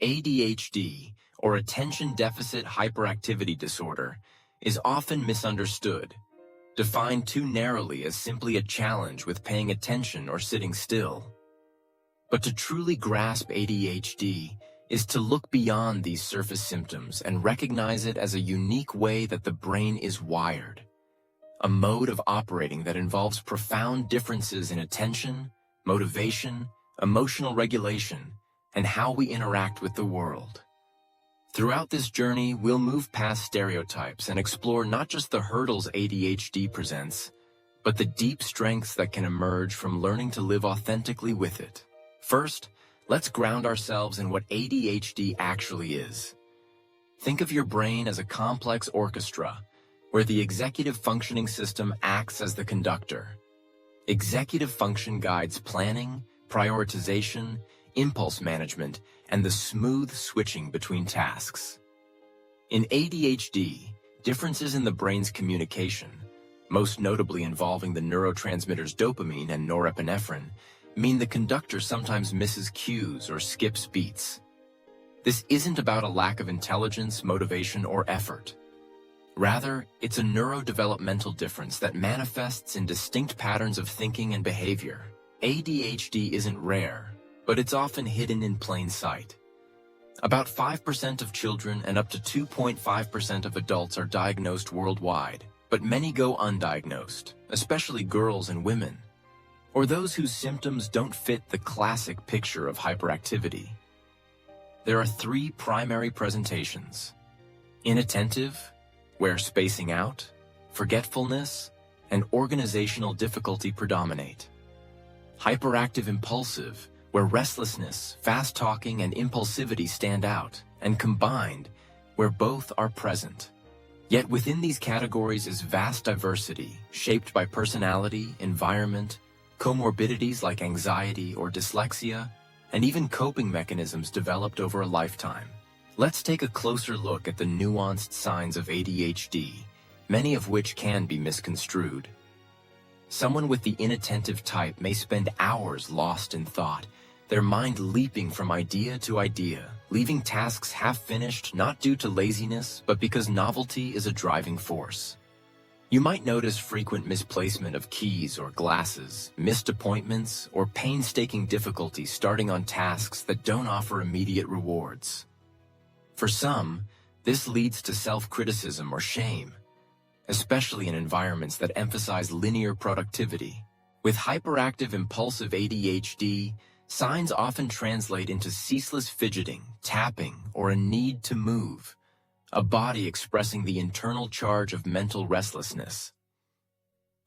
ADHD, or attention deficit hyperactivity disorder, is often misunderstood, defined too narrowly as simply a challenge with paying attention or sitting still. But to truly grasp ADHD is to look beyond these surface symptoms and recognize it as a unique way that the brain is wired, a mode of operating that involves profound differences in attention, motivation, emotional regulation, and how we interact with the world. Throughout this journey, we'll move past stereotypes and explore not just the hurdles ADHD presents, but the deep strengths that can emerge from learning to live authentically with it. First, let's ground ourselves in what ADHD actually is. Think of your brain as a complex orchestra, where the executive functioning system acts as the conductor. Executive function guides planning, prioritization, impulse management, and the smooth switching between tasks. In ADHD, differences in the brain's communication, most notably involving the neurotransmitters dopamine and norepinephrine, mean the conductor sometimes misses cues or skips beats. This isn't about a lack of intelligence, motivation, or effort. Rather, it's a neurodevelopmental difference that manifests in distinct patterns of thinking and behavior. ADHD isn't rare, but it's often hidden in plain sight. About 5% of children and up to 2.5% of adults are diagnosed worldwide, but many go undiagnosed, especially girls and women, or those whose symptoms don't fit the classic picture of hyperactivity. There are three primary presentations: inattentive, where spacing out, forgetfulness, and organizational difficulty predominate; hyperactive impulsive, where restlessness, fast talking, and impulsivity stand out, and combined, where both are present. Yet within these categories is vast diversity, shaped by personality, environment, comorbidities like anxiety or dyslexia, and even coping mechanisms developed over a lifetime. Let's take a closer look at the nuanced signs of ADHD, many of which can be misconstrued. Someone with the inattentive type may spend hours lost in thought, their mind leaping from idea to idea, leaving tasks half-finished not due to laziness, but because novelty is a driving force. You might notice frequent misplacement of keys or glasses, missed appointments, or painstaking difficulty starting on tasks that don't offer immediate rewards. For some, this leads to self-criticism or shame, especially in environments that emphasize linear productivity. With hyperactive impulsive ADHD, signs often translate into ceaseless fidgeting, tapping, or a need to move, a body expressing the internal charge of mental restlessness.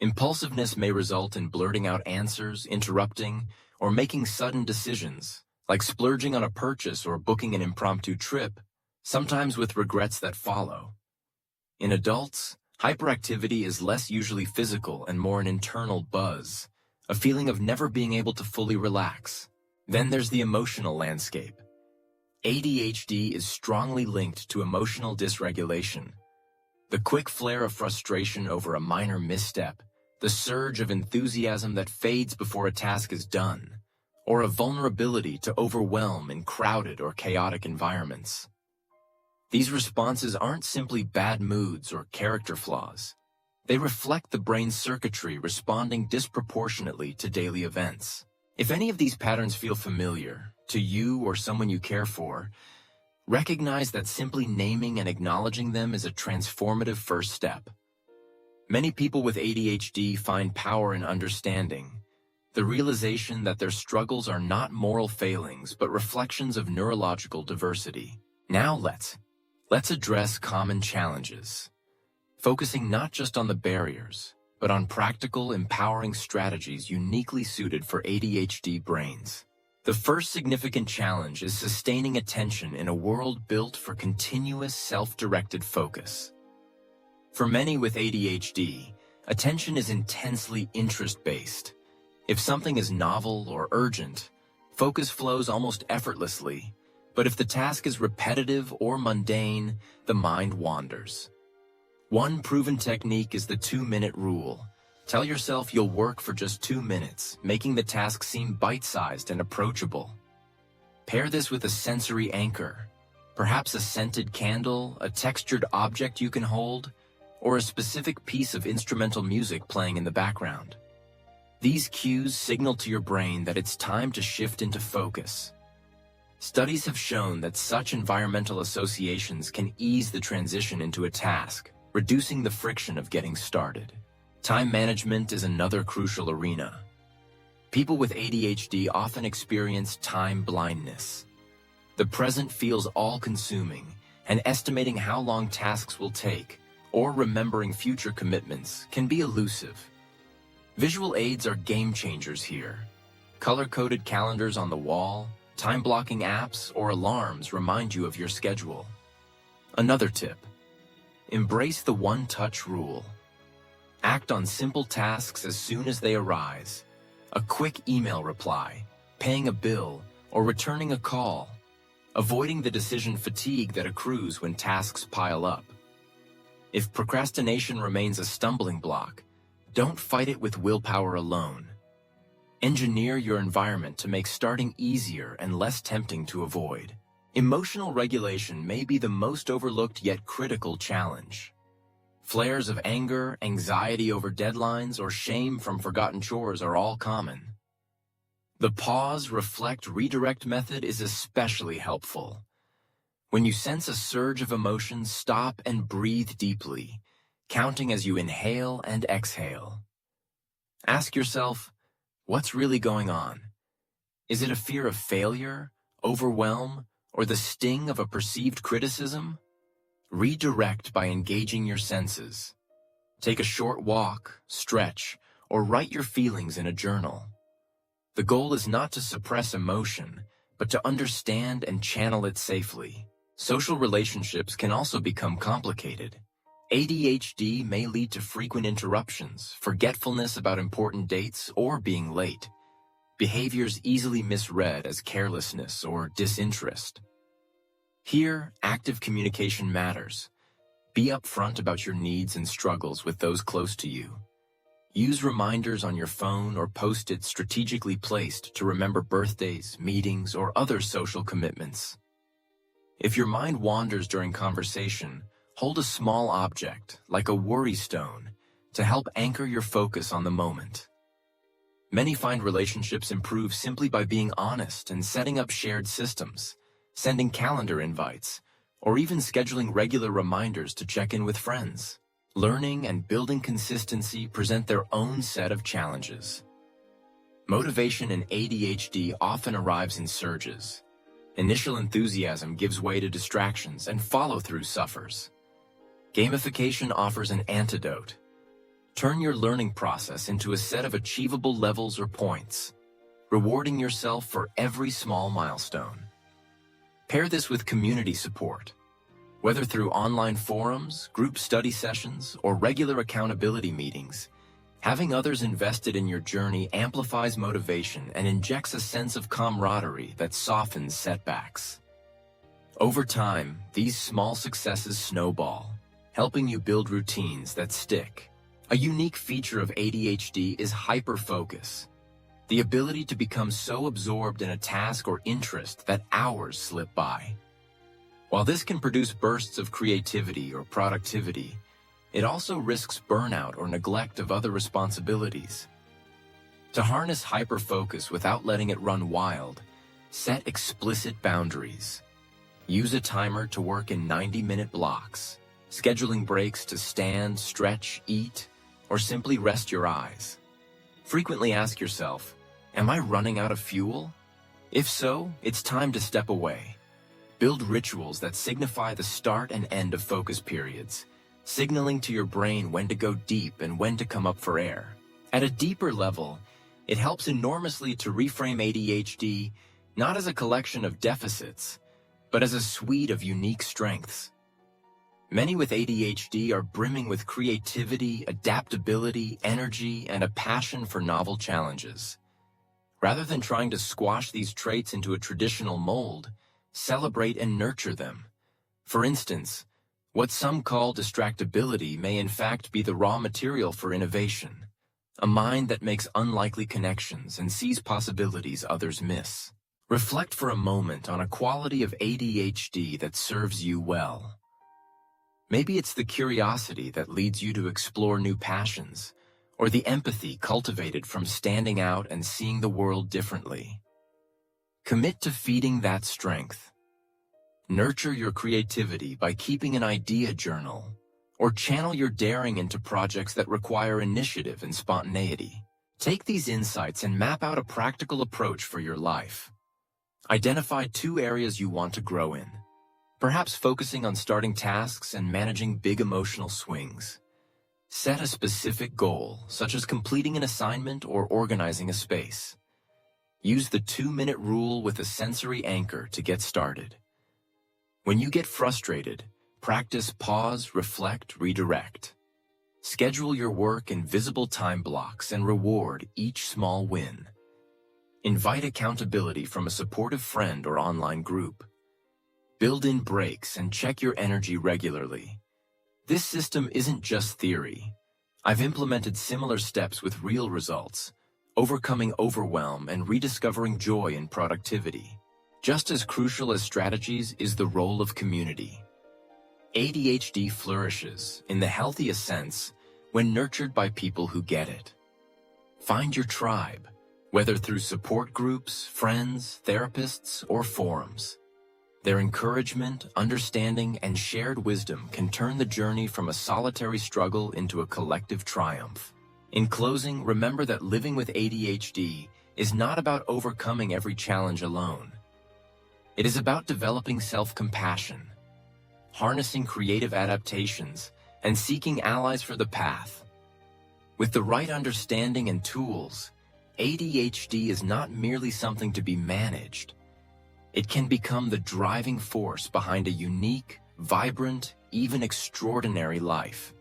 Impulsiveness may result in blurting out answers, interrupting, or making sudden decisions, like splurging on a purchase or booking an impromptu trip, sometimes with regrets that follow. In adults, hyperactivity is less usually physical and more an internal buzz, a feeling of never being able to fully relax. Then there's the emotional landscape. ADHD is strongly linked to emotional dysregulation. The quick flare of frustration over a minor misstep, the surge of enthusiasm that fades before a task is done, or a vulnerability to overwhelm in crowded or chaotic environments. These responses aren't simply bad moods or character flaws. They reflect the brain's circuitry responding disproportionately to daily events. If any of these patterns feel familiar to you or someone you care for, recognize that simply naming and acknowledging them is a transformative first step. Many people with ADHD find power in understanding, the realization that their struggles are not moral failings but reflections of neurological diversity. Now let's address common challenges, focusing not just on the barriers, but on practical, empowering strategies uniquely suited for ADHD brains. The first significant challenge is sustaining attention in a world built for continuous self-directed focus. For many with ADHD, attention is intensely interest-based. If something is novel or urgent, focus flows almost effortlessly, but if the task is repetitive or mundane, the mind wanders. One proven technique is the 2-minute rule. Tell yourself you'll work for just 2 minutes, making the task seem bite-sized and approachable. Pair this with a sensory anchor, perhaps a scented candle, a textured object you can hold, or a specific piece of instrumental music playing in the background. These cues signal to your brain that it's time to shift into focus. Studies have shown that such environmental associations can ease the transition into a task, reducing the friction of getting started. Time management is another crucial arena. People with ADHD often experience time blindness. The present feels all-consuming, and estimating how long tasks will take or remembering future commitments can be elusive. Visual aids are game changers here. Color-coded calendars on the wall, time-blocking apps, or alarms remind you of your schedule. Another tip: embrace the one-touch rule. Act on simple tasks as soon as they arise. A quick email reply, paying a bill, or returning a call, avoiding the decision fatigue that accrues when tasks pile up. If procrastination remains a stumbling block, don't fight it with willpower alone. Engineer your environment to make starting easier and less tempting to avoid. Emotional regulation may be the most overlooked yet critical challenge. Flares of anger, anxiety over deadlines, or shame from forgotten chores are all common. The pause, reflect, redirect method is especially helpful. When you sense a surge of emotion, stop and breathe deeply, counting as you inhale and exhale. Ask yourself, what's really going on? Is it a fear of failure, overwhelm, or the sting of a perceived criticism? Redirect by engaging your senses. Take a short walk, stretch, or write your feelings in a journal. The goal is not to suppress emotion, but to understand and channel it safely. Social relationships can also become complicated. ADHD may lead to frequent interruptions, forgetfulness about important dates, or being late. Behaviors easily misread as carelessness or disinterest. Here, active communication matters. Be upfront about your needs and struggles with those close to you. Use reminders on your phone or post-its strategically placed to remember birthdays, meetings, or other social commitments. If your mind wanders during conversation, hold a small object, like a worry stone, to help anchor your focus on the moment. Many find relationships improve simply by being honest and setting up shared systems, sending calendar invites, or even scheduling regular reminders to check in with friends. Learning and building consistency present their own set of challenges. Motivation in ADHD often arrives in surges. Initial enthusiasm gives way to distractions and follow-through suffers. Gamification offers an antidote. Turn your learning process into a set of achievable levels or points, rewarding yourself for every small milestone. Pair this with community support. Whether through online forums, group study sessions, or regular accountability meetings, having others invested in your journey amplifies motivation and injects a sense of camaraderie that softens setbacks. Over time, these small successes snowball, helping you build routines that stick. A unique feature of ADHD is hyperfocus, the ability to become so absorbed in a task or interest that hours slip by. While this can produce bursts of creativity or productivity, it also risks burnout or neglect of other responsibilities. To harness hyperfocus without letting it run wild, set explicit boundaries. Use a timer to work in 90-minute blocks, scheduling breaks to stand, stretch, eat, or simply rest your eyes. Frequently ask yourself, am I running out of fuel? If so, it's time to step away. Build rituals that signify the start and end of focus periods, signaling to your brain when to go deep and when to come up for air. At a deeper level, it helps enormously to reframe ADHD not as a collection of deficits, but as a suite of unique strengths. Many with ADHD are brimming with creativity, adaptability, energy, and a passion for novel challenges. Rather than trying to squash these traits into a traditional mold, celebrate and nurture them. For instance, what some call distractibility may in fact be the raw material for innovation, a mind that makes unlikely connections and sees possibilities others miss. Reflect for a moment on a quality of ADHD that serves you well. Maybe it's the curiosity that leads you to explore new passions, or the empathy cultivated from standing out and seeing the world differently. Commit to feeding that strength. Nurture your creativity by keeping an idea journal, or channel your daring into projects that require initiative and spontaneity. Take these insights and map out a practical approach for your life. Identify 2 areas you want to grow in, perhaps focusing on starting tasks and managing big emotional swings. Set a specific goal, such as completing an assignment or organizing a space. Use the 2-minute rule with a sensory anchor to get started. When you get frustrated, practice pause, reflect, redirect. Schedule your work in visible time blocks and reward each small win. Invite accountability from a supportive friend or online group. Build in breaks and check your energy regularly. This system isn't just theory. I've implemented similar steps with real results, overcoming overwhelm and rediscovering joy in productivity. Just as crucial as strategies is the role of community. ADHD flourishes, in the healthiest sense, when nurtured by people who get it. Find your tribe, whether through support groups, friends, therapists, or forums. Their encouragement, understanding, and shared wisdom can turn the journey from a solitary struggle into a collective triumph. In closing, remember that living with ADHD is not about overcoming every challenge alone. It is about developing self-compassion, harnessing creative adaptations, and seeking allies for the path. With the right understanding and tools, ADHD is not merely something to be managed. It can become the driving force behind a unique, vibrant, even extraordinary life.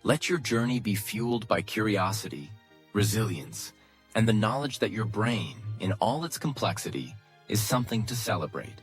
Let your journey be fueled by curiosity, resilience, and the knowledge that your brain, in all its complexity, is something to celebrate.